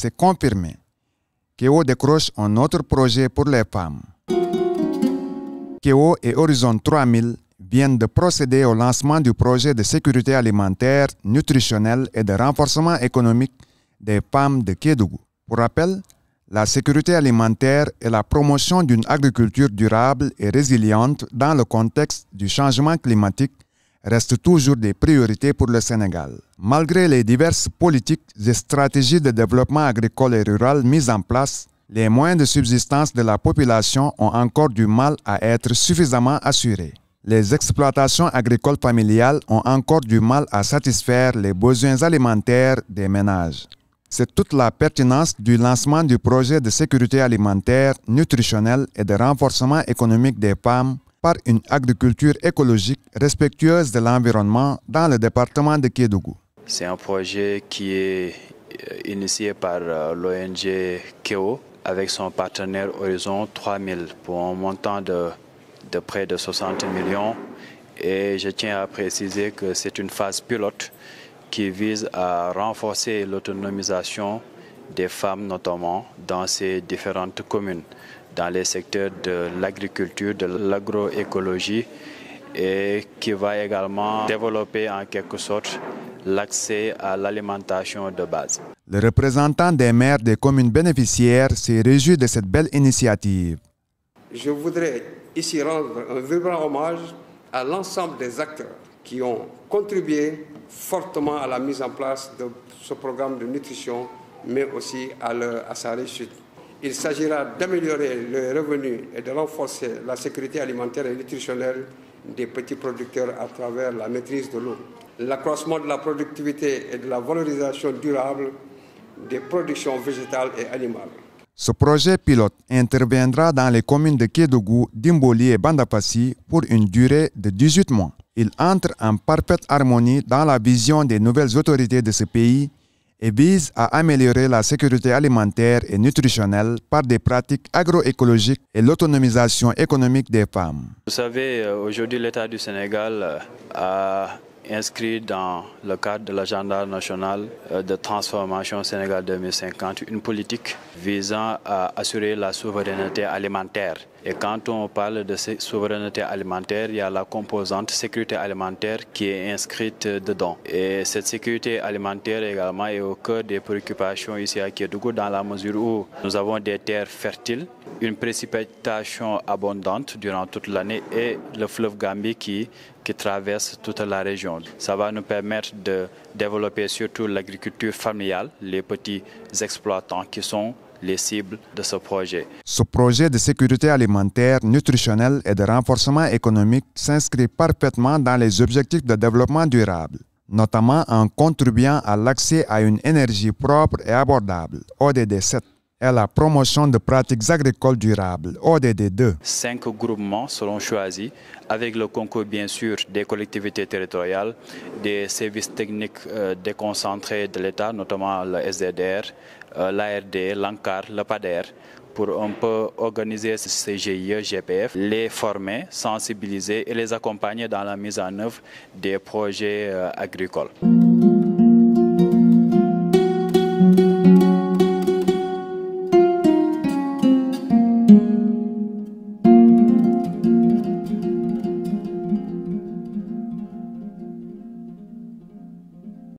s'est confirmée. Keo décroche un autre projet pour les femmes. Keo et Horizon 3000 viennent de procéder au lancement du projet de sécurité alimentaire, nutritionnelle et de renforcement économique des femmes de Kédougou. Pour rappel, la sécurité alimentaire et la promotion d'une agriculture durable et résiliente dans le contexte du changement climatique restent toujours des priorités pour le Sénégal. Malgré les diverses politiques et stratégies de développement agricole et rural mises en place, les moyens de subsistance de la population ont encore du mal à être suffisamment assurés. Les exploitations agricoles familiales ont encore du mal à satisfaire les besoins alimentaires des ménages. C'est toute la pertinence du lancement du projet de sécurité alimentaire, nutritionnelle et de renforcement économique des femmes par une agriculture écologique respectueuse de l'environnement dans le département de Kédougou. C'est un projet qui est initié par l'ONG Keo avec son partenaire Horizon 3000 pour un montant de près de 60 millions. Et je tiens à préciser que c'est une phase pilote qui vise à renforcer l'autonomisation des femmes, notamment dans ces différentes communes, dans les secteurs de l'agriculture, de l'agroécologie, et qui va également développer en quelque sorte l'accès à l'alimentation de base. Le représentant des maires des communes bénéficiaires s'est réjoui de cette belle initiative. Je voudrais ici rendre un vibrant hommage à l'ensemble des acteurs qui ont contribué fortement à la mise en place de ce programme de nutrition, mais aussi à sa réussite. Il s'agira d'améliorer le revenu et de renforcer la sécurité alimentaire et nutritionnelle des petits producteurs à travers la maîtrise de l'eau, l'accroissement de la productivité et de la valorisation durable des productions végétales et animales. Ce projet pilote interviendra dans les communes de Kédougou, Dimboli et Bandapassi pour une durée de 18 mois. Il entre en parfaite harmonie dans la vision des nouvelles autorités de ce pays et vise à améliorer la sécurité alimentaire et nutritionnelle par des pratiques agroécologiques et l'autonomisation économique des femmes. Vous savez, aujourd'hui l'État du Sénégal a inscrit dans le cadre de l'agenda national de transformation Sénégal 2050 une politique visant à assurer la souveraineté alimentaire. Et quand on parle de souveraineté alimentaire, il y a la composante sécurité alimentaire qui est inscrite dedans. Et cette sécurité alimentaire également est au cœur des préoccupations ici à Kédougou dans la mesure où nous avons des terres fertiles, une précipitation abondante durant toute l'année et le fleuve Gambie qui traverse toute la région. Ça va nous permettre de développer surtout l'agriculture familiale, les petits exploitants qui sont les cibles de ce projet. Ce projet de sécurité alimentaire, nutritionnelle et de renforcement économique s'inscrit parfaitement dans les objectifs de développement durable, notamment en contribuant à l'accès à une énergie propre et abordable, ODD 7, et la promotion de pratiques agricoles durables, ODD 2. 5 groupements seront choisis avec le concours bien sûr des collectivités territoriales, des services techniques déconcentrés de l'État, notamment le SDDR, l'ARD, l'ANCAR, le PADER, pour un peu organiser ces GIE, GPF, les former, sensibiliser et les accompagner dans la mise en œuvre des projets agricoles.